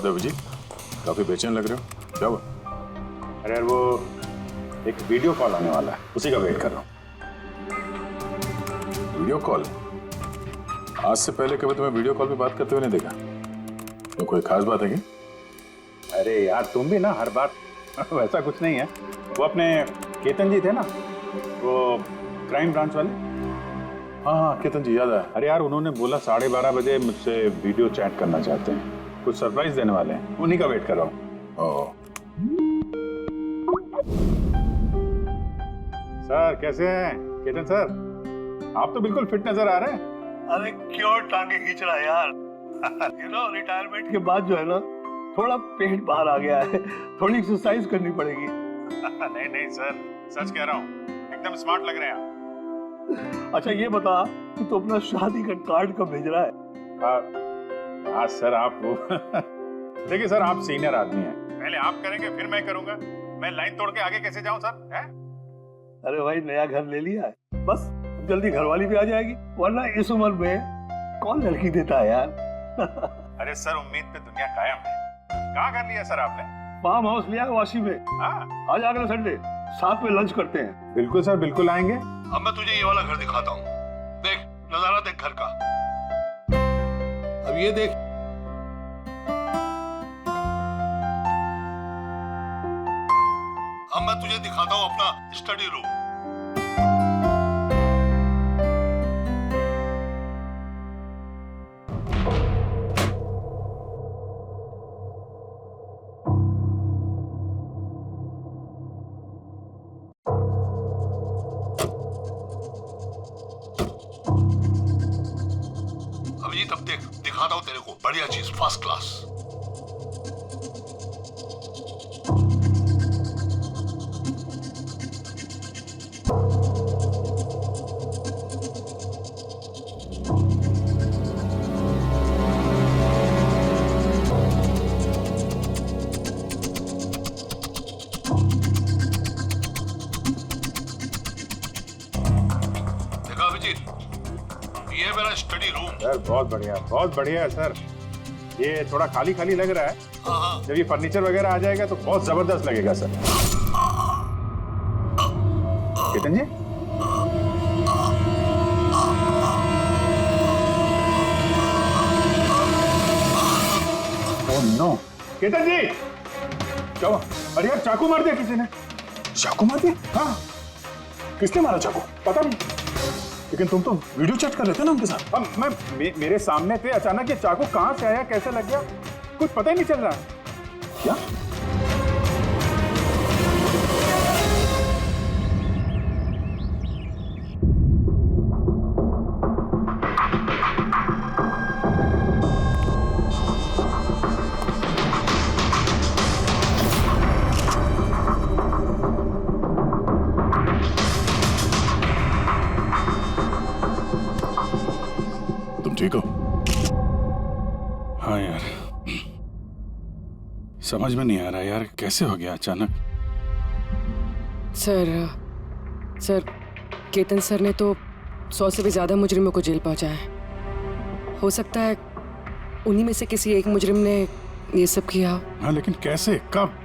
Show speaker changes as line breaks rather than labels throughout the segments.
है अभिजीत? काफी बेचैन लग रहे हो, क्या हुआ?
अरे यार वो एक वीडियो कॉल आने वाला है, उसी का वेट कर रहा हूँ।
Video call? आज से पहले कभी तुम्हें वीडियो कॉल पे बात करते हुए नहीं देखा। तो कोई खास बात है क्या?
अरे यार तुम भी ना हर बार वैसा कुछ नहीं है। वो अपने केतन जी थे ना, वो क्राइम ब्रांच वाले।
हाँ हाँ केतन जी, याद आया।
अरे यार उन्होंने बोला 12:30 बजे मुझसे वीडियो चैट करना चाहते हैं, कुछ सरप्राइज देने वाले हैं, उन्हीं का वेट कर रहा हूँ। सर कैसे हैं केतन सर? आप तो बिल्कुल फिट नजर आ रहे हैं।
अरे क्यों टांगे खींच रहा है यार? रिटायरमेंट के बाद जो है ना, थोड़ा पेट बाहर आ गया है, थोड़ी एक्सरसाइज करनी पड़ेगी।
नहीं नहीं सर, सच कह रहा हूँ, एकदम स्मार्ट लग रहे हैं आप।
अच्छा ये बता कि तू अपना शादी का कार्ड कब भेज रहा है?
हाँ सर आप देखिए सर, आप सीनियर आदमी हैं, पहले आप करेंगे फिर मैं करूंगा। मैं लाइन तोड़ के आगे कैसे जाऊं सर? है?
अरे भाई नया घर ले लिया है, बस जल्दी घरवाली भी आ जाएगी, वरना इस उम्र में कौन लड़की देता है यार।
अरे सर उम्मीद पे दुनिया कायम है। कहाँ घर लिया सर आपने?
फार्म हाउस लिया है वाशी में।
हाँ
आज अगले संडे साथ में लंच करते हैं।
बिल्कुल सर, बिल्कुल आएंगे।
अब मैं तुझे ये वाला घर दिखाता हूँ, देख नजारा देख घर का। अब ये देख, अब मैं तुझे दिखाता हूँ अपना स्टडी रूम। अभिजीत अब देख, दिखाता हूँ तेरे को बढ़िया चीज, फर्स्ट क्लास। देखा अभिजीत, ये मेरा स्टडी रूम।
सर बहुत बढ़िया है सर। ये थोड़ा खाली खाली लग रहा है,
हाँ
जब ये फर्नीचर वगैरह आ जाएगा तो बहुत जबरदस्त लगेगा सर। केतन जी, ओह नो, केतन जी क्या हुआ? अरे यार चाकू मार दिया किसी ने।
चाकू मार दिया?
हाँ
किसने मारा चाकू?
पता नहीं।
लेकिन तुम तो वीडियो चैट कर रहे थे ना उनके साथ।
अब मेरे सामने थे, अचानक ये चाकू कहाँ से आया, कैसे लग गया, कुछ पता ही नहीं चल रहा।
क्या? ठीक हो?
हाँ यार, समझ में नहीं आ रहा यार, कैसे हो गया अचानक।
सर केतन सर ने तो 100 से भी ज्यादा मुजरिमों को जेल पहुंचाया है। हो सकता है उन्हीं में से किसी एक मुजरिम ने ये सब किया हो।
हाँ लेकिन कैसे, कब?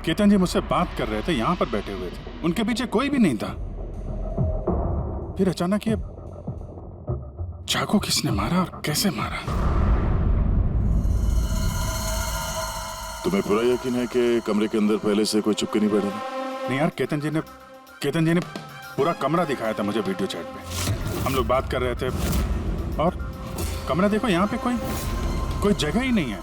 केतन जी मुझसे बात कर रहे थे, यहाँ पर बैठे हुए थे, उनके पीछे कोई भी नहीं था। फिर अचानक ये चाकू किसने मारा और कैसे मारा?
तुम्हें पूरा यकीन है कि कमरे के अंदर पहले से कोई चुपके नहीं बैठा था?
नहीं यार, केतन जी ने पूरा कमरा दिखाया था मुझे वीडियो चैट पे। हम लोग बात कर रहे थे और कमरा देखो, यहाँ पे कोई जगह ही नहीं है,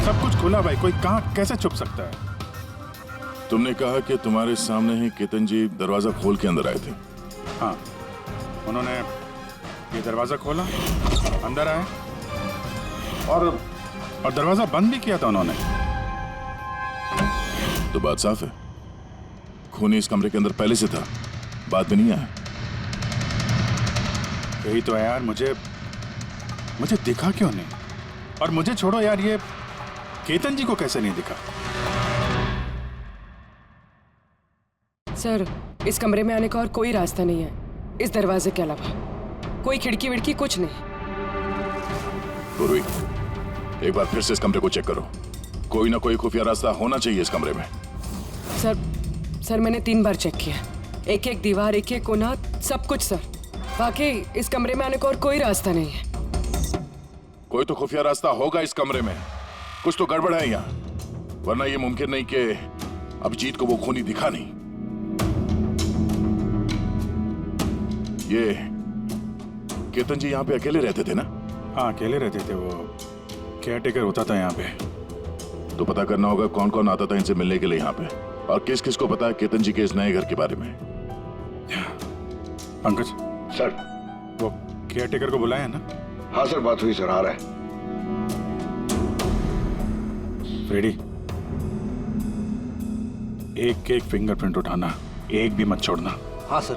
सब कुछ खुला भाई, कोई कहाँ कैसे छुप सकता है?
तुमने कहा कि तुम्हारे सामने ही केतन जी दरवाजा खोल के अंदर आए थे।
हाँ, उन्होंने ये दरवाजा खोला, अंदर आए और दरवाजा बंद भी किया था उन्होंने।
तो बात साफ है, खूनी इस कमरे के अंदर पहले से था, बाद में नहीं आया।
यही तो है यार, मुझे दिखा क्यों नहीं? और मुझे छोड़ो यार, ये केतन जी को कैसे नहीं दिखा?
सर इस कमरे में आने का और कोई रास्ता नहीं है इस दरवाजे के अलावा, कोई खिड़की विड़की कुछ नहीं।
पूर्वी, एक बार फिर से इस कमरे को चेक करो। कोई ना कोई खुफिया रास्ता होना चाहिए इस कमरे में।
सर मैंने 3 बार चेक किया, एक एक दीवार, एक एक कोना, सब कुछ सर। वाकई इस कमरे में आने का और कोई रास्ता नहीं है।
कोई तो खुफिया रास्ता होगा इस कमरे में, कुछ तो गड़बड़ है यहाँ, वरना ये मुमकिन नहीं कि अभिजीत को वो खूनी दिखा नहीं। ये केतन जी यहाँ पे अकेले रहते थे ना?
हाँ, अकेले रहते थे, वो केयर टेकर होता था यहाँ पे।
तो पता करना होगा कौन कौन आता था इनसे मिलने के लिए यहाँ पे, और किस किस को पता है केतन जी के इस नए घर के बारे में।
पंकज
सर।
वो केयर टेकर को बुलाया है ना?
हाँ सर, बात हुई सर, आ रहा है।
फ्रेडी, एक एक फिंगरप्रिंट उठाना, एक भी मत छोड़ना।
हाँ सर,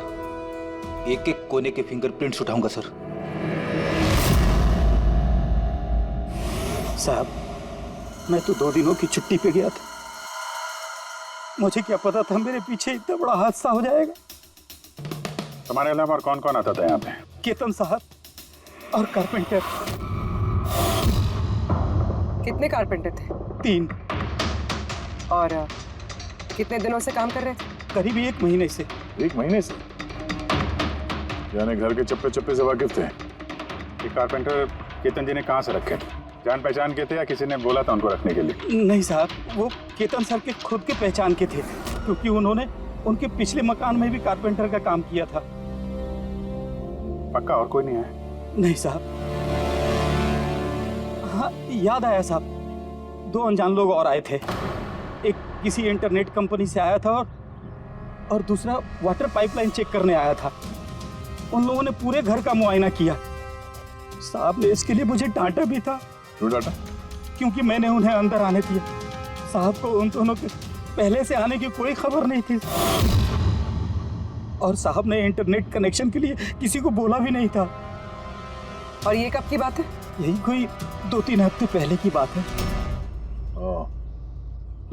एक एक कोने के फिंगरप्रिंट्स उठाऊंगा सर।
साहब, मैं तो 2 दिनों की छुट्टी पे गया था। मुझे क्या पता था मेरे पीछे इतना बड़ा हादसा हो जाएगा।
तुम्हारे अलावा और कौन कौन आता था यहाँ पे?
केतन साहब और कारपेंटर।
कितने कारपेंटर थे?
3।
और कितने दिनों से काम कर रहे थे?
करीब 1 महीने से।
1 महीने से? यानी घर के चप्पे चप्पे से वाकिफ थे।
ये कारपेंटर केतन जी ने कहाँ से रखे थे? जान पहचान के थे या किसी ने बोला था उनको रखने के लिए?
नहीं साहब, वो केतन सर के खुद के पहचान के थे, क्योंकि उन्होंने उनके पिछले मकान में भी कारपेंटर का काम किया था।
पक्का और कोई नहीं है?
नहीं साहब। हाँ, याद आया साहब, 2 अनजान लोग और आए थे। एक किसी इंटरनेट कंपनी से आया था और दूसरा वाटर पाइपलाइन चेक करने आया था। उन लोगों ने पूरे घर का मुआयना किया। साहब ने इसके लिए मुझे डांटा भी था।
क्यों डांटा?
क्योंकि मैंने उन्हें अंदर आने दिया। साहब को उन दोनों के पहले से आने की कोई खबर नहीं थी, और साहब ने इंटरनेट कनेक्शन के लिए किसी को बोला भी नहीं था।
और ये कब की बात है?
यही कोई 2-3 हफ्ते पहले की बात है।
ओह,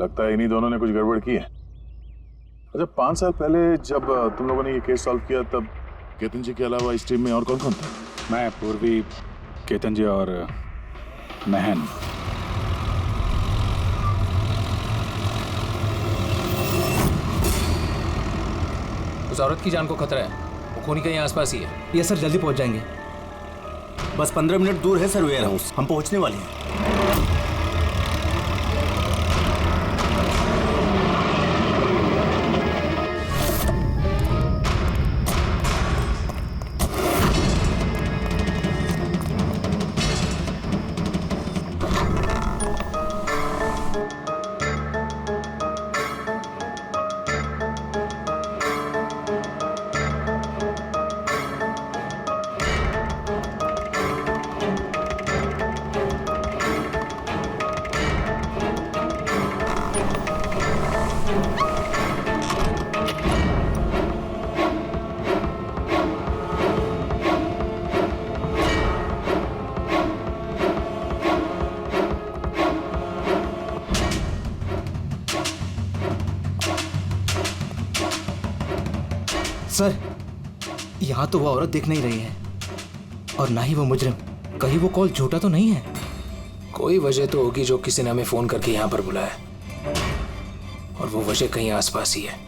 लगता है इन्हीं दोनों ने कुछ गड़बड़ की है। अच्छा, 5 साल पहले जब तुम लोगों ने ये केस सॉल्व किया तब
केतन जी के अलावा इस टीम में और कौन कौन था?
मैं, पूर्वी, केतन जी और महन।
उस औरत की जान को खतरा है, वो खूनी कहीं आसपास ही है।
ये सर जल्दी पहुंच जाएंगे।
बस 15 मिनट दूर है सर वेयर हाउस, हम पहुंचने वाले हैं।
सर, यहाँ तो वो औरत दिख नहीं रही है, और ना ही वो मुजरिम। कहीं वो कॉल झूठा तो नहीं है?
कोई वजह तो होगी जो किसी ने हमें फोन करके यहाँ पर बुलाया, और वो वजह कहीं आसपास ही है।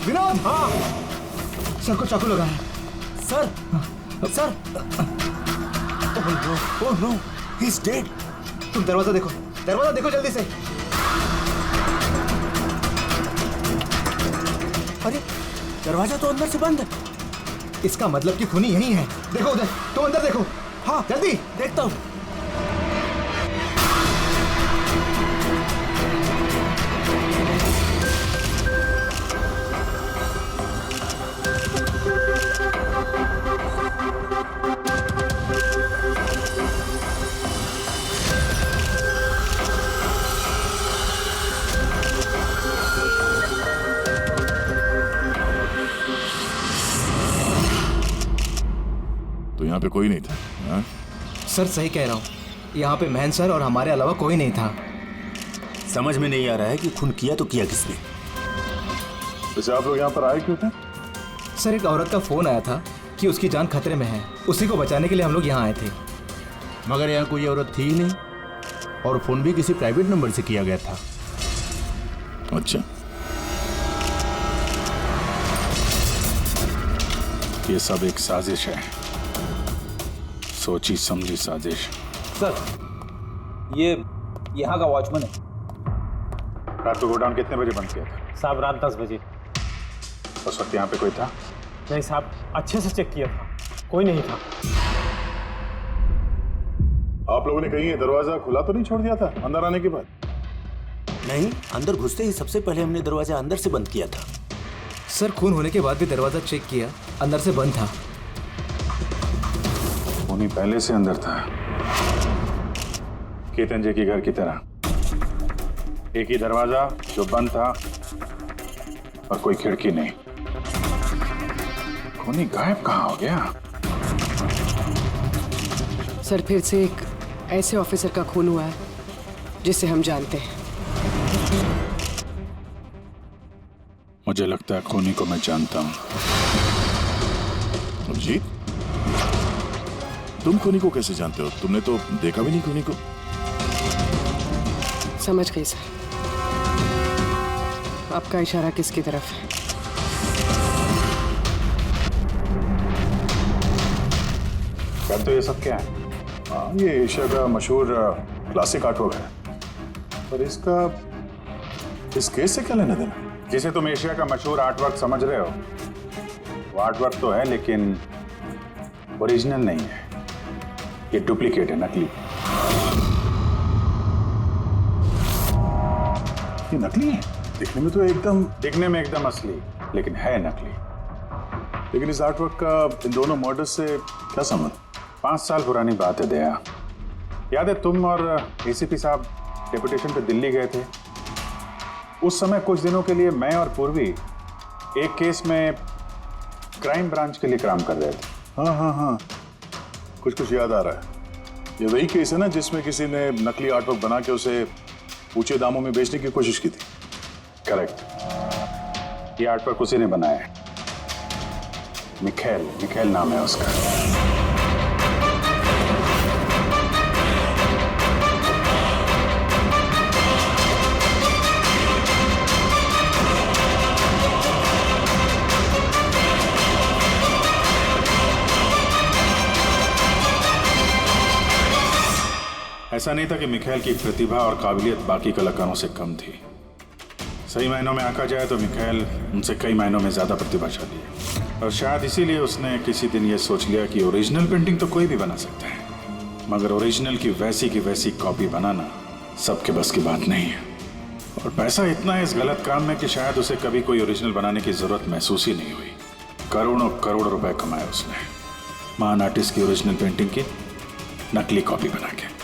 विनोद। हाँ सर को चाकू लगा है।
Sir sir oh no he is dead.
तुम दरवाजा देखो जल्दी से।
अरे दरवाजा तो अंदर से बंद है।
इसका मतलब कि खूनी यही है। देखो उधर, तुम अंदर देखो। हाँ जल्दी।
देखता हूँ।
तो यहाँ पे कोई नहीं था? हाँ?
सर सही कह रहा हूँ, यहाँ पे महन सर और हमारे अलावा कोई नहीं था।
समझ में नहीं आ रहा है कि खून किया तो किया किसने।
वैसे आप लोग यहाँ पर आए क्यों थे?
सर एक औरत का फोन आया था कि उसकी जान खतरे में है, उसी को बचाने के लिए हम लोग यहाँ आए थे।
मगर यहाँ कोई औरत थी ही नहीं और फोन भी किसी प्राइवेट नंबर से किया गया था।
अच्छा,
ये सब एक साजिश है, सोची समझी साजिश।
सर ये यहाँ का वॉचमैन है।
रात को गोडाउन कितने बजे बंद किया था?
साहब रात 10 बजे।
उस वक्त यहाँ पे कोई था?
नहीं साहब, अच्छे से चेक किया था, कोई नहीं था।
आप लोगों ने कहीं ये दरवाजा खुला तो नहीं छोड़ दिया था अंदर आने के बाद?
नहीं, अंदर घुसते ही सबसे पहले हमने दरवाजा अंदर से बंद किया था।
सर खून होने के बाद भी दरवाजा चेक किया, अंदर से बंद था।
उन्हीं पहले से अंदर था, केतन जी के घर की तरह। एक ही दरवाजा जो बंद था और कोई खिड़की नहीं। खूनी गायब कहाँ हो गया?
सर फिर से एक ऐसे ऑफिसर का खून हुआ है जिसे हम जानते हैं।
मुझे लगता है खूनी को मैं जानता हूँ।
अभिजीत, तुम खूनी को कैसे जानते हो? तुमने तो देखा भी नहीं खूनी को।
समझ गई सर, आपका इशारा किसकी तरफ है?
कर तो ये सब क्या है?
हाँ, ये एशिया का मशहूर क्लासिक आर्टवर्क है, पर इसका इस केस से क्या लेना देना?
जिसे तुम एशिया का मशहूर आर्टवर्क समझ रहे हो, वो आर्टवर्क तो है लेकिन ओरिजिनल नहीं है। ये डुप्लीकेट है, नकली।
ये नकली है? दिखने में तो एकदम
असली, लेकिन है नकली।
लेकिन इस आर्टवर्क का इन दोनों मर्डर्स से क्या संबंध?
5 साल पुरानी बात है दया। याद है तुम और एसीपी साहब डेपुटेशन पे दिल्ली गए थे? उस समय कुछ दिनों के लिए मैं और पूर्वी एक केस में क्राइम ब्रांच के लिए काम कर रहे थे।
हाँ, कुछ याद आ रहा है। ये वही केस है ना जिसमें किसी ने नकली आर्टवर्क बना के उसे ऊंचे दामों में बेचने की कोशिश की थी?
करेक्ट। ये आर्टवर्क उसी ने बनाया है। मिखेल नाम है उसका।
ऐसा नहीं था कि मिखेल की प्रतिभा और काबिलियत बाकी कलाकारों से कम थी। सही मायनों में आंका जाए तो मिखेल उनसे कई मायनों में ज्यादा प्रतिभाशाली है, और शायद इसीलिए उसने किसी दिन ये सोच लिया कि ओरिजिनल पेंटिंग तो कोई भी बना सकता है, मगर ओरिजिनल की वैसी कॉपी बनाना सबके बस की बात नहीं है। और पैसा इतना है इस गलत काम में कि शायद उसे कभी कोई ओरिजिनल बनाने की जरूरत महसूस ही नहीं हुई। करोड़ों रुपए कमाए उसने महान आर्टिस्ट की ओरिजिनल पेंटिंग की नकली कॉपी बना के।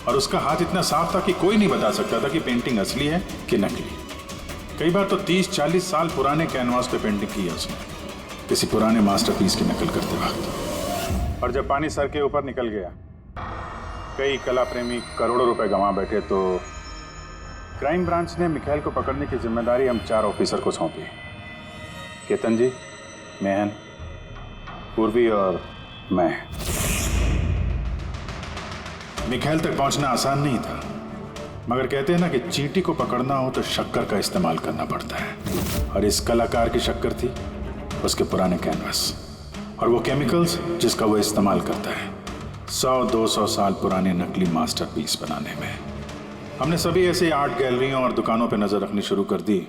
और उसका हाथ इतना साफ था कि कोई नहीं बता सकता था कि पेंटिंग असली है कि नकली। कई बार तो 30-40 साल पुराने कैनवास पे पेंटिंग की है उसने, किसी पुराने मास्टरपीस की नकल करते वक्त।
और जब पानी सर के ऊपर निकल गया, कई कला प्रेमी करोड़ों रुपए गंवा बैठे, तो क्राइम ब्रांच ने मिखेल को पकड़ने की जिम्मेदारी हम 4 ऑफिसर को सौंपी। केतन जी, मेहन, पूर्वी और मैं।
मिखेल तक पहुंचना आसान नहीं था, मगर कहते हैं ना कि चींटी को पकड़ना हो तो शक्कर का इस्तेमाल करना पड़ता है, और इस कलाकार की शक्कर थी उसके पुराने कैनवास और वो केमिकल्स जिसका वो इस्तेमाल करता है 100-200 साल पुराने नकली मास्टरपीस बनाने में। हमने सभी ऐसे आर्ट गैलरियों और दुकानों पे नजर रखनी शुरू कर दी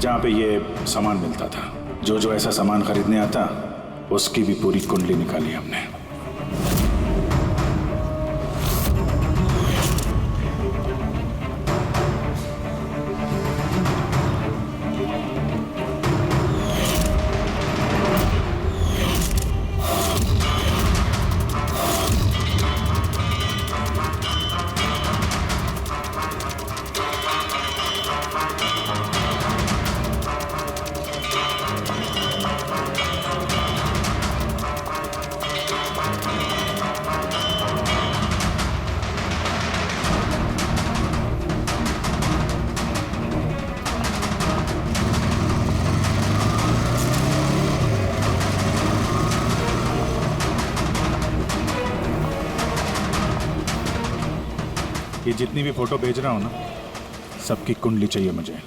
जहाँ पे ये सामान मिलता था। जो ऐसा सामान खरीदने आता उसकी भी पूरी कुंडली निकाली हमने। ये जितनी भी फोटो भेज रहा हूं ना, सबकी कुंडली चाहिए मुझे।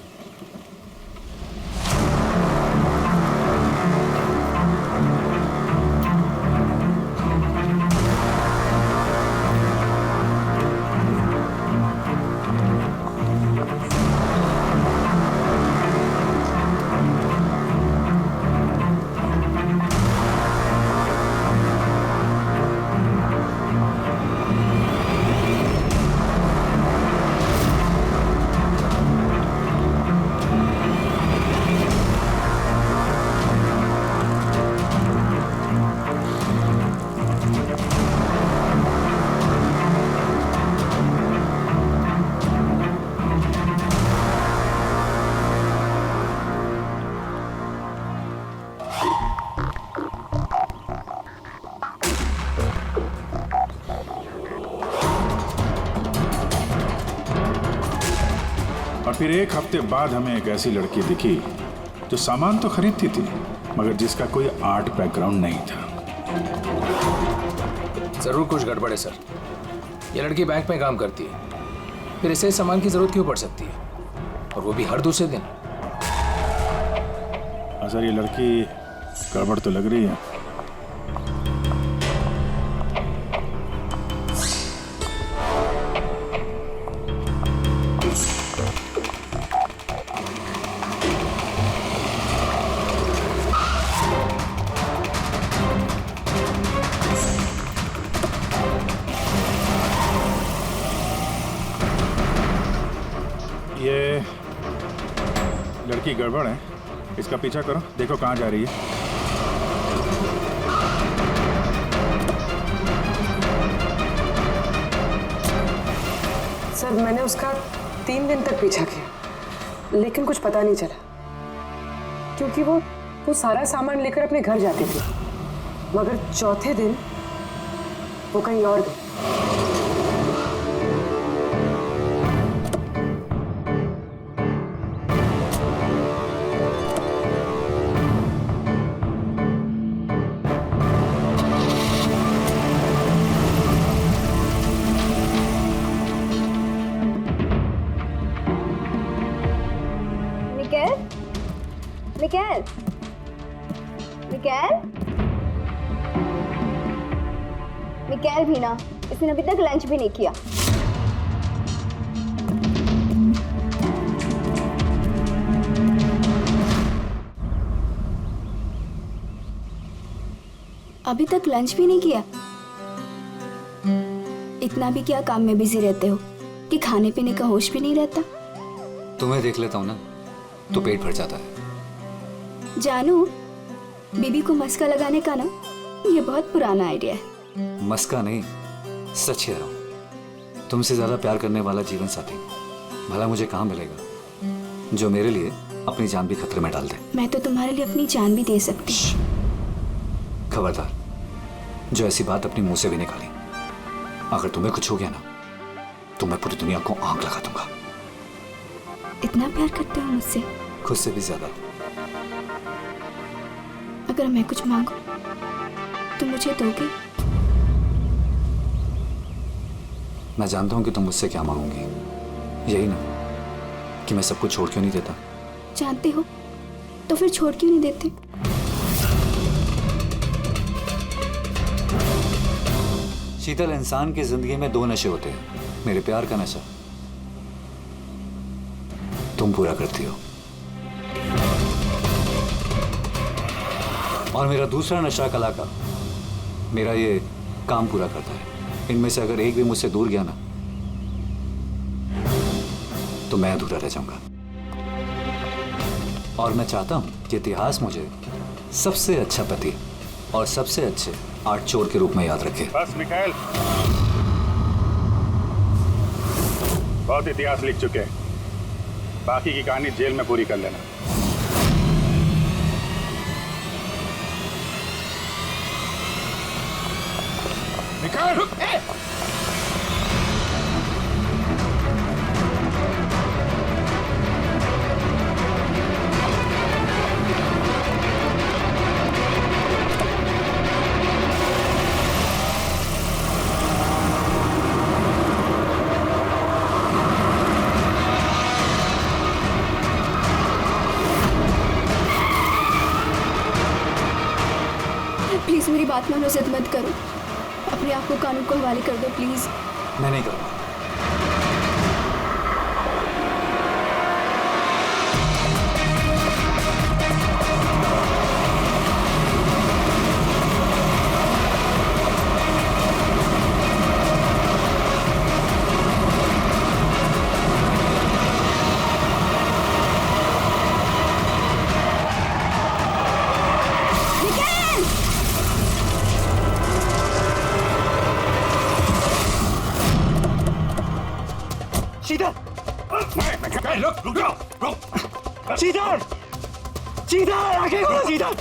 और फिर एक हफ्ते बाद हमें एक ऐसी लड़की दिखी जो सामान तो खरीदती थी मगर जिसका कोई आर्ट बैकग्राउंड नहीं था।
जरूर कुछ गड़बड़ है सर। ये लड़की बैंक में काम करती है, फिर इसे सामान की जरूरत क्यों पड़ सकती है, और वो भी हर दूसरे दिन।
सर ये लड़की गड़बड़ तो लग रही है। ये लड़की गड़बड़ है, इसका पीछा करो, देखो कहाँ जा रही है।
सर मैंने उसका 3 दिन तक पीछा किया लेकिन कुछ पता नहीं चला, क्योंकि वो सारा सामान लेकर अपने घर जाती थी, मगर चौथे दिन वो कहीं और गई।
मिकेल, मिकेल, मिकेल भी ना, इसने अभी तक लंच भी नहीं किया। अभी तक लंच भी नहीं किया? इतना भी क्या काम में बिजी रहते हो कि खाने पीने का होश भी नहीं रहता?
तुम्हें देख लेता हूँ ना तो पेट भर जाता है।
जानू, बीबी को मस्का लगाने का ना ये बहुत पुराना आइडिया है।
मस्का नहीं, सच कह रहा हूँ। तुमसे ज्यादा प्यार करने वाला जीवन साथी भला मुझे कहाँ मिलेगा जो मेरे लिए अपनी जान भी खतरे में डाल दे।
मैं तो तुम्हारे लिए अपनी जान भी दे सकती।
खबरदार, जो ऐसी बात अपने मुंह से भी निकाली। अगर तुम्हें कुछ हो गया ना तो मैं पूरी दुनिया को आग लगा दूंगा।
इतना प्यार करते हो मुझसे?
खुद से भी ज्यादा।
अगर मैं कुछ मांगू तो मुझे दोगे?
मैं जानता हूं कि तुम मुझसे क्या मांगोगी, यही ना कि मैं सब कुछ छोड़ क्यों नहीं देता।
जानते हो तो फिर छोड़ क्यों नहीं देते?
शीतल, इंसान की जिंदगी में दो नशे होते हैं, मेरे प्यार का नशा तुम पूरा करती हो, और मेरा दूसरा नशा कला का, मेरा ये काम पूरा करता है। इनमें से अगर एक भी मुझसे दूर गया ना तो मैं अधूरा रह जाऊंगा। और मैं चाहता हूं कि इतिहास मुझे सबसे अच्छा पति और सबसे अच्छे आर्ट चोर के रूप में याद रखे।
बस मिखाइल, बहुत इतिहास लिख चुके हैं, बाकी की कहानी जेल में पूरी कर लेना। मिखाइल,
प्लीज मेरी बात मानो, जिद मत करो, अपने आप को कानून को हवाले कर दो प्लीज।
मैं नहीं करूंगा।
शीतल, शीतल, आगे खोलो शीतल।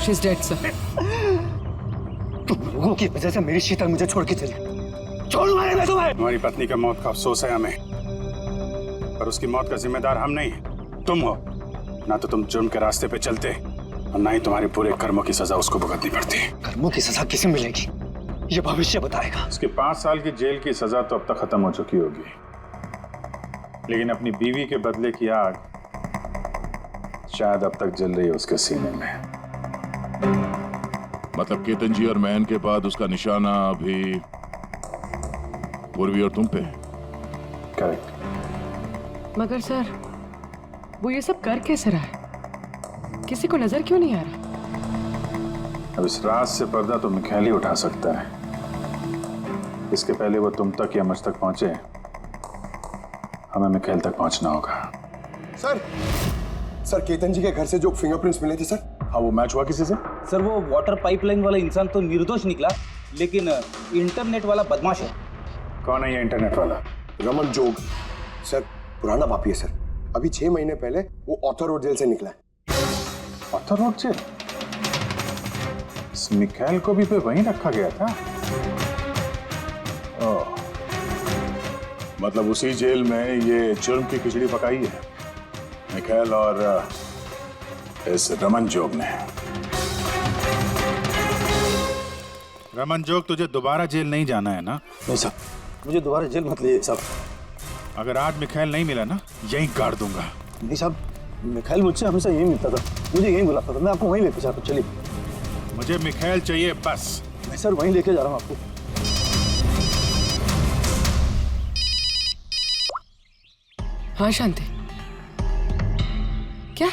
She's dead, sir.
तुम लोगों की वजह से मेरी शीतल मुझे छोड़ के चली। छोड़ूंगा नहीं मैं तुम्हें।
तुम्हारी पत्नी का मौत का अफसोस है हमें, पर उसकी मौत का जिम्मेदार हम नहीं, तुम हो। ना तो तुम जुर्म के रास्ते पे चलते और ना ही तुम्हारे पूरे कर्मों की सजा उसको भुगतनी पड़ती।
कर्मों की सजा किसे मिलेगी ये भविष्य बताएगा।
उसके 5 साल की जेल की सजा तो अब तक खत्म हो चुकी होगी, लेकिन अपनी बीवी के बदले की आग शायद अब तक जल रही है उसके सीने में।
मतलब केतन जी और मैन के बाद उसका निशाना अभी पूर्वी और तुम पे।
करेक्ट।
मगर सर, वो ये सब कर कैसे रहा है? किसी को नजर क्यों नहीं आ रहा?
अब इस राज से पर्दा तो मिखाइल ही उठा सकता है। इसके पहले वो तुम तक या मुझ तक पहुंचे, हमें मिखाइल तक पहुंचना होगा।
सर केतन जी के घर से जो फिंगरप्रिंट्स मिले थे सर।
हाँ, वो मैच हुआ किसी से?
सर वो वाटर पाइपलाइन वाला इंसान तो निर्दोष निकला, लेकिन इंटरनेट वाला बदमाश है।
कौन है ये इंटरनेट वाला?
रमन जोग सर, पुराना पापी है सर। अभी 6 महीने पहले वो ऑथर रोड जेल से निकला है।
Author road jail? मिखाइल को भी पे वहीं रखा गया था।
ओह, मतलब उसी जेल में ये जुर्म की खिचड़ी पकाई है मिखाइल और इस रमन जोग ने।
रमन जोग, तुझे दोबारा जेल नहीं जाना है ना?
नहीं साहब, मुझे दोबारा जेल मत ले साहब।
अगर आज मिखाइल नहीं मिला ना, यहीं गाड़ दूंगा।
नहीं साहब, मिखाइल मुझसे हमेशा यही मिलता था, मुझे यही बुलाता था, मैं आपको वहीं लेके जाता हूँ। चलिए।
मुझे मिखाइल चाहिए बस।
मैं सर वहीं लेके जा रहा हूँ आपको।
हाँ शांति, क्या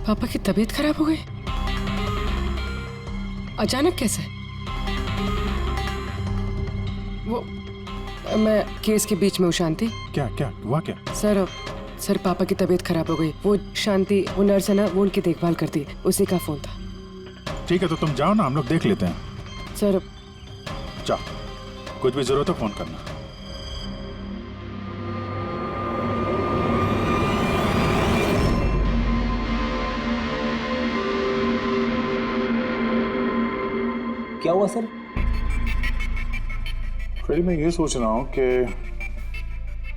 पापा की तबीयत खराब हो गई? अचानक कैसे? वो मैं केस के बीच में हूँ शांति।
क्या क्या हुआ क्या?
सर पापा की तबीयत खराब हो गई। वो शांति, वो नर्स है ना, वो उनकी देखभाल करती है, उसी का फोन था।
ठीक है, तो तुम जाओ ना, हम लोग देख लेते हैं।
सर
जाओ, कुछ भी जरूरत हो फोन करना।
क्या हुआ सर?
फिर मैं ये सोच रहा हूँ कि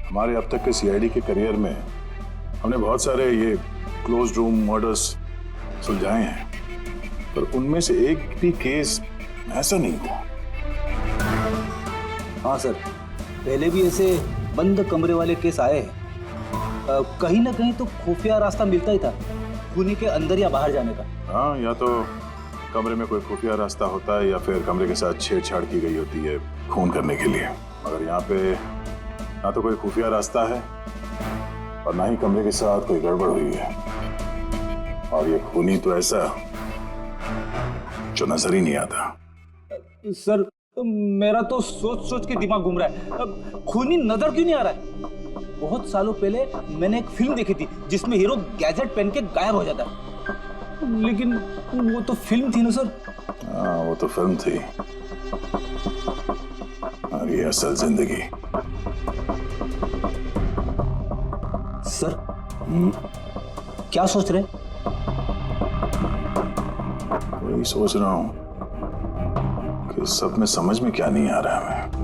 हमारे अब तक के सीआईडी के करियर में हमने बहुत सारे ये क्लोज रूम मर्डर्स सुलझाए हैं, पर उनमें से एक भी केस ऐसा नहीं था।
हाँ सर, पहले भी ऐसे बंद कमरे वाले केस आए हैं। कहीं ना कहीं तो खुफिया रास्ता मिलता ही था खूनी के अंदर या बाहर जाने का।
हाँ, या तो कमरे में कोई खुफिया रास्ता होता है या फिर कमरे के साथ छेड़छाड़ की गई होती है खून करने के लिए। मगर यहाँ पे ना तो कोई खुफिया रास्ता है और ना ही कमरे के साथ कोई गड़बड़ हुई है। और ये खूनी तो ऐसा जो नजर ही नहीं आता।
सर, मेरा तो सोच सोच के दिमाग घूम रहा है। खूनी नजर क्यों नहीं आ रहा है? बहुत सालों पहले मैंने एक फिल्म देखी थी जिसमें हीरो गैजेट पहन के गायब हो जाता है। लेकिन वो तो फिल्म थी ना सर।
हाँ, वो तो फिल्म थी और ये असल जिंदगी।
सर, क्या सोच रहे?
वही सोच रहा हूँ कि सब में समझ में क्या नहीं आ रहा है हमें।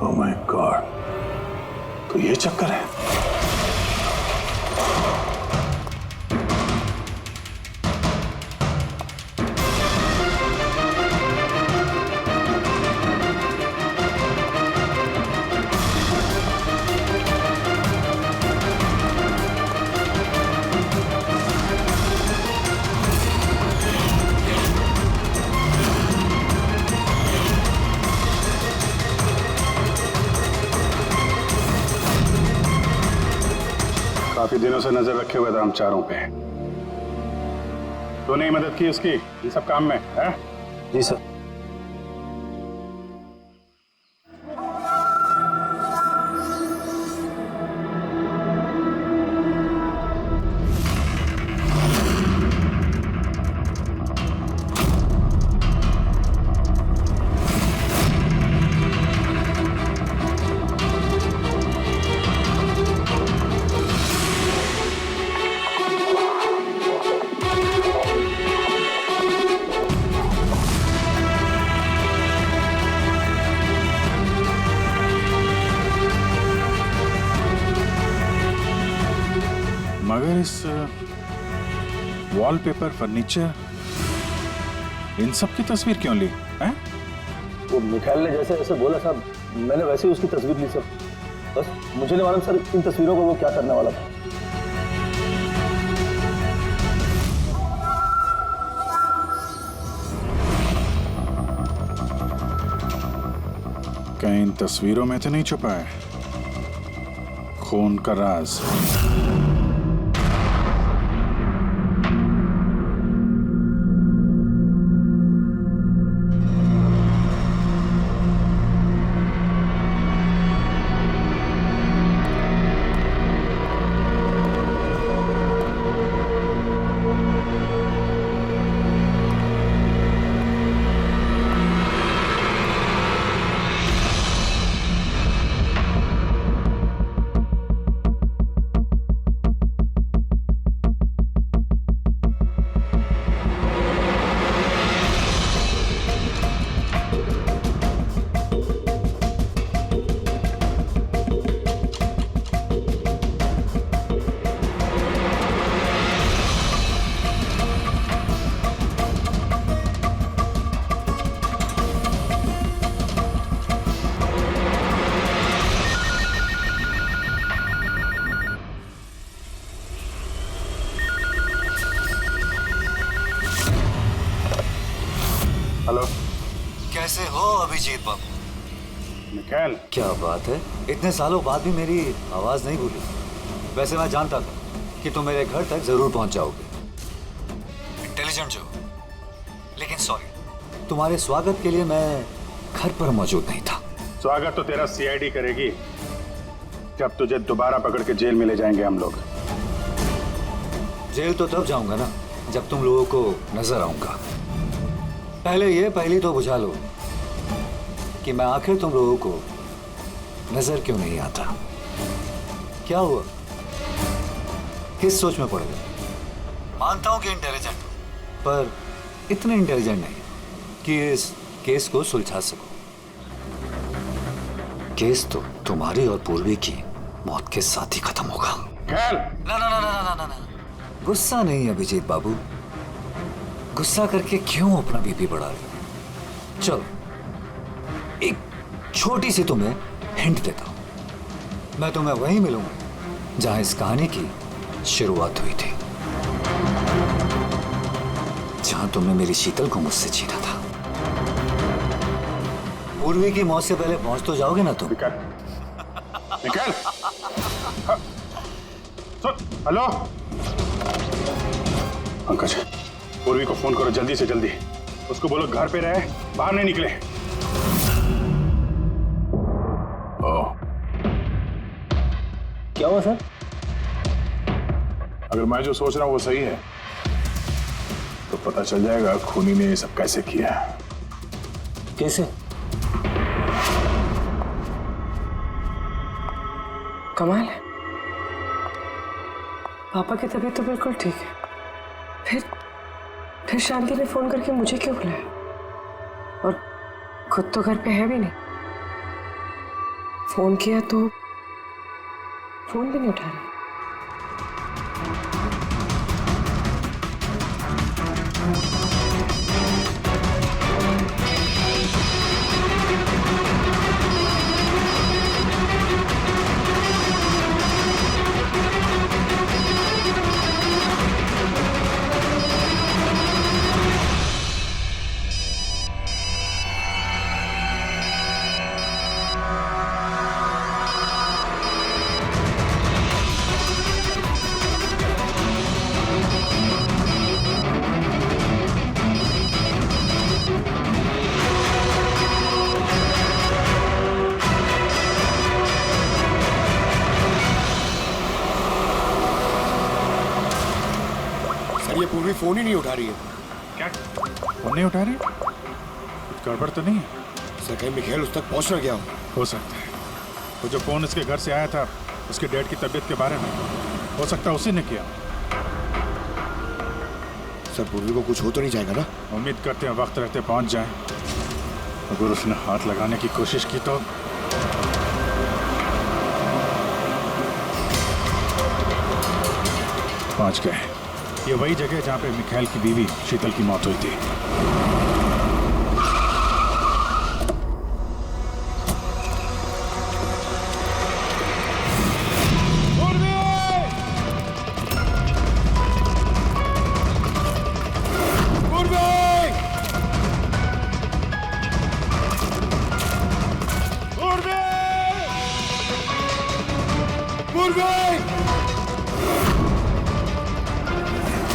ओह माय गॉड, तो ये चक्कर है।
काफी दिनों से नजर रखे हुए थे हम चारों पे। तो नहीं मदद की उसकी इन सब काम में है?
जी सर।
मगर इस वॉलपेपर, फर्नीचर, इन सब की तस्वीर क्यों ली है?
वो मिखाइल ने जैसे जैसे बोला साहब, मैंने वैसे ही उसकी तस्वीर ली सर। बस मुझे नहीं मालूम सर इन तस्वीरों को वो क्या करने वाला था।
कहीं इन तस्वीरों में तो नहीं छुपा है खून का राज?
हेलो,
कैसे हो अभिजीत बाबू?
मिखाइल,
क्या बात है, इतने सालों बाद भी मेरी आवाज नहीं भूली। वैसे मैं जानता था कि तुम मेरे घर तक जरूर पहुंच जाओगे, इंटेलिजेंट जो। लेकिन सॉरी, तुम्हारे स्वागत के लिए मैं घर पर मौजूद नहीं था।
स्वागत तो तेरा सीआईडी करेगी जब तुझे दोबारा पकड़ के जेल में ले जाएंगे हम लोग।
जेल तो तब जाऊंगा ना जब तुम लोगों को नजर आऊंगा। पहले ये पहली तो बुझा लो कि मैं आखिर तुम लोगों को नजर क्यों नहीं आता। क्या हुआ, किस सोच में पड़ गए? मानता हूं कि इंटेलिजेंट हो, पर इतने इंटेलिजेंट नहीं कि इस केस को सुलझा सको। केस तो तुम्हारी और पूर्वी की मौत के साथ ही खत्म होगा।
खैर,
ना ना ना ना ना ना ना, गुस्सा नहीं अभिजीत बाबू, गुस्सा करके क्यों अपना बीपी बढ़ा रहे हो? चलो एक छोटी सी तुम्हें हिंट देता हूं, मैं तुम्हें वहीं मिलूंगा जहां इस कहानी की शुरुआत हुई थी, जहां तुमने मेरी शीतल को मुझसे छीना था। पूर्वी की मौत से पहले पहुंच तो जाओगे ना तुम?
निकल। हेलो पंकज, पूर्वी को फोन करो जल्दी से जल्दी, उसको बोलो घर पे रहे, बाहर नहीं निकले।
क्या हुआ सर?
अगर मैं जो सोच रहा हूं वो सही है तो पता चल जाएगा खूनी ने ये सब कैसे किया है।
कैसे?
कमाल है, पापा की तबीयत तो बिल्कुल ठीक है, फिर शांति ने फोन करके मुझे क्यों बुलाया? और खुद तो घर पे है भी नहीं। फोन किया तो फोन भी नहीं उठा रही।
ये पूर्वी फोन ही नहीं उठा रही है।
क्या फोन नहीं उठा रही? कुछ गड़बड़ तो नहीं है?
सर कहीं मिखेल उस तक पहुंच ना गया
हो सकता है वो जो फोन इसके घर से आया था उसके डैड की तबीयत के बारे में, हो सकता है उसी ने किया।
सर पूर्वी को कुछ हो तो नहीं जाएगा ना?
उम्मीद करते हैं वक्त रहते पहुंच जाए। अगर उसने हाथ लगाने की कोशिश की तो पहुंच गए। ये वही जगह जहां पे मिखाइल की बीवी शीतल की मौत हुई थी।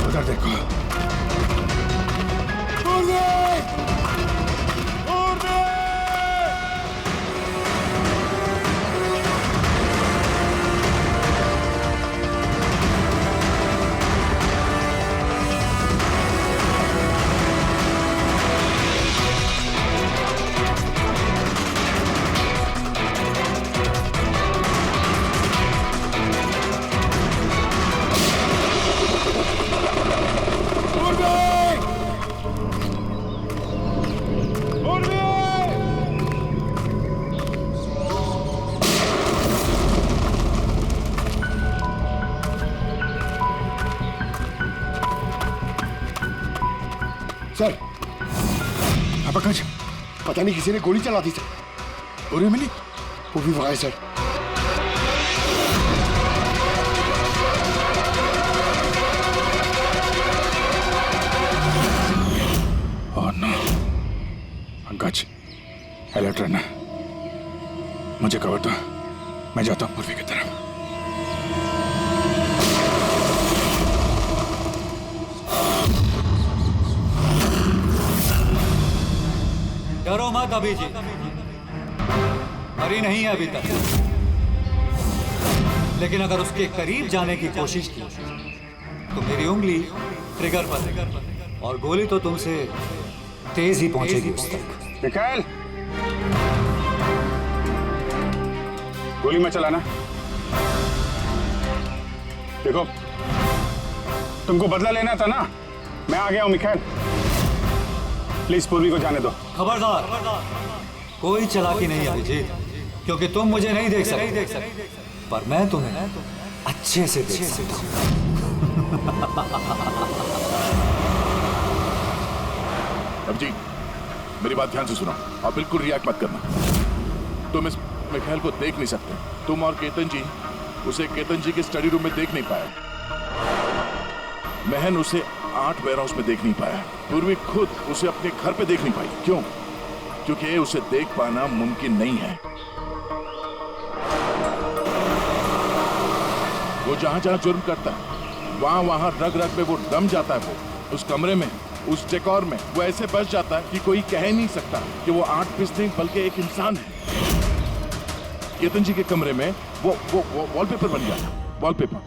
उधर देखो।
सर
पंकज,
पता नहीं किसी ने गोली चला दी सर।
पूरी मिली?
वो भी वहां है sir.
Oh no. Pankaj alert रहना, मुझे कवर दो, मैं जाता हूँ पूर्वी की तरफ।
डरो मत अभिजीत, मरी नहीं है अभी तक, लेकिन अगर उसके करीब जाने की कोशिश की तो मेरी उंगली ट्रिगर पर और गोली तो तुमसे तेज ही पहुंचेगी उस तक।
मिखाइल, गोली मत चलाना। देखो, तुमको बदला लेना था ना, मैं आ गया हूं मिखाइल। प्लीज पूर्वी को जाने दो।
खबरदार, कोई चालाकी नहीं अभिजीत, क्योंकि तुम मुझे नहीं देख सकते, पर मैं तुम्हें अच्छे से देख सकता हूँ।
अब जी मेरी बात ध्यान से सुनो और बिल्कुल रिएक्ट मत करना। तुम इस मिखाइल को देख नहीं सकते। तुम और केतन जी उसे केतन जी के स्टडी रूम में देख नहीं पाए। महन उसे 8 वेयर हाउस में देख नहीं पाया। पूर्वी खुद उसे अपने घर पे देख नहीं पाई। क्यों? क्योंकि उसे देख पाना मुमकिन नहीं है। वो जहां जहां जुर्म करता है वहां वहां रग रग में वो दम जाता है। वो उस कमरे में, उस डेकोर में वो ऐसे बस जाता है कि कोई कह नहीं सकता कि वो 8 पीस नहीं बल्कि एक इंसान है। केतन जी के कमरे में वो वॉलपेपर बन गया था। वॉलपेपर।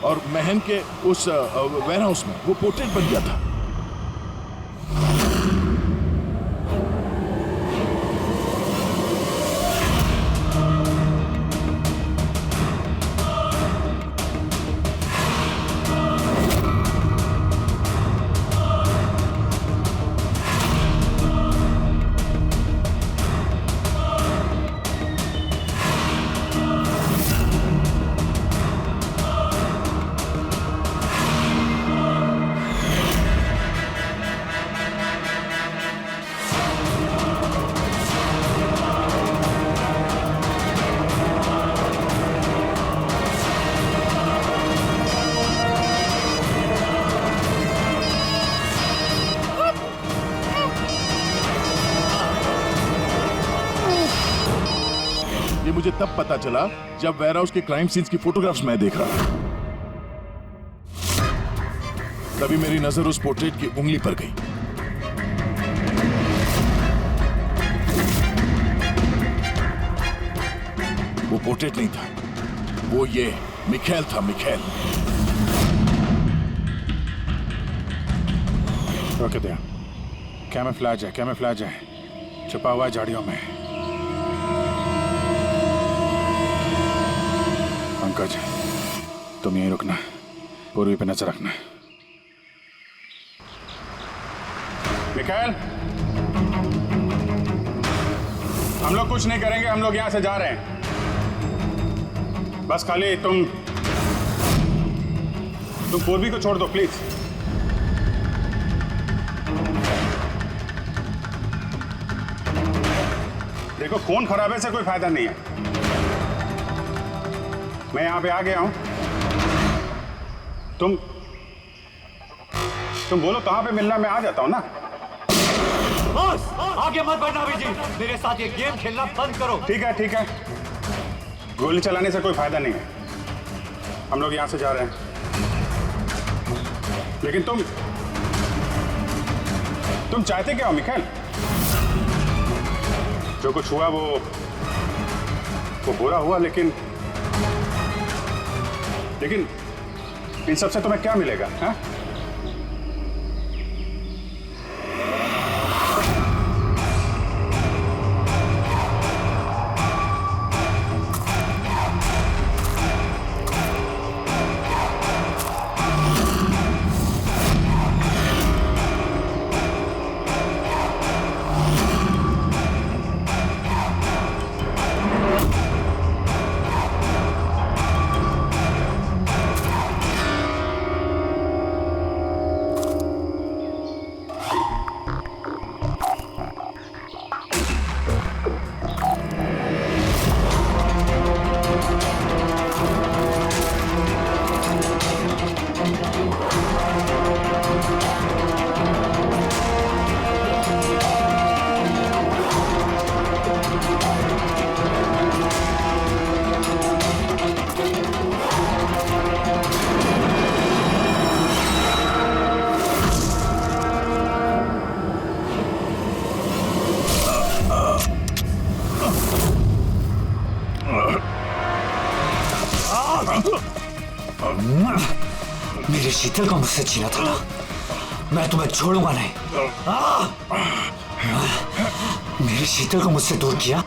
और महन के उस वेयर हाउस में वो पोर्ट्रेट बन गया था। मुझे तब पता चला जब वेयर हाउस के क्राइम सीन्स की फोटोग्राफ्स मैं देख रहा था। तभी मेरी नजर उस पोर्ट्रेट की उंगली पर गई। वो पोर्ट्रेट नहीं था, वो ये मिखाइल था। मिखाइल।
रोके दिया। कैमोफ्लेज है, कैमोफ्लेज है। छुपा हुआ है झाड़ियों में। पंकज, तुम यहीं रुकना, पूर्वी पे नजर रखना। मिखाइल, हम लोग कुछ नहीं करेंगे, हम लोग यहां से जा रहे हैं। बस खाली तुम पूर्वी को छोड़ दो प्लीज। देखो, खून खराबे से कोई फायदा नहीं है। मैं यहां पे आ गया हूं। तुम बोलो कहां पे मिलना, मैं आ जाता हूं ना।
बस आगे मत बढ़ना जी, मेरे साथ ये गेम खेलना बंद करो।
ठीक है, ठीक है। गोली चलाने से कोई फायदा नहीं है। हम लोग यहां से जा रहे हैं, लेकिन तुम चाहते क्या हो मिखाइल? जो कुछ हुआ वो बुरा हुआ, लेकिन इन सबसे तुम्हें क्या मिलेगा? हाँ?
मेरे शीतल को मुझसे छीना था ना, मैं तुम्हें छोड़ूंगा नहीं। मेरे शीतल को मुझसे दूर किया।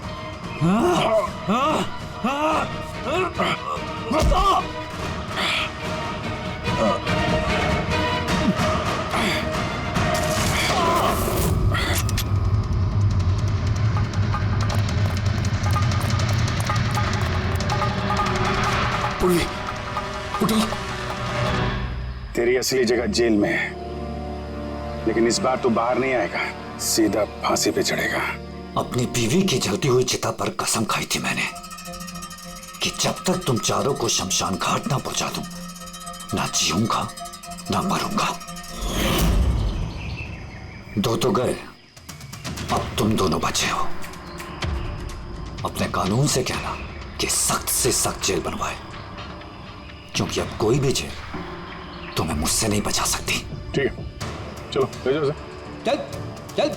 पुल्ली उठो।
तेरी असली जगह जेल में है, लेकिन इस बार तू बाहर नहीं आएगा, सीधा फांसी पे चढ़ेगा।
अपनी बीवी की जलती हुई चिता पर कसम खाई थी मैंने कि जब तक तुम चारों को शमशान घाट ना पहुंचा दूं, ना जीऊंगा ना मरूंगा। दो तो गए, अब तुम दोनों बचे हो। अपने कानून से कहना कि सख्त से सख्त जेल बनवाए, क्योंकि अब कोई भी जेल तुम्हें मुझसे नहीं बचा सकती।
ठीक है, चलो ले जाओ उसे।
चल चल।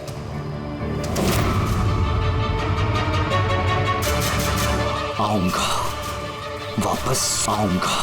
आऊंगा, वापस आऊंगा।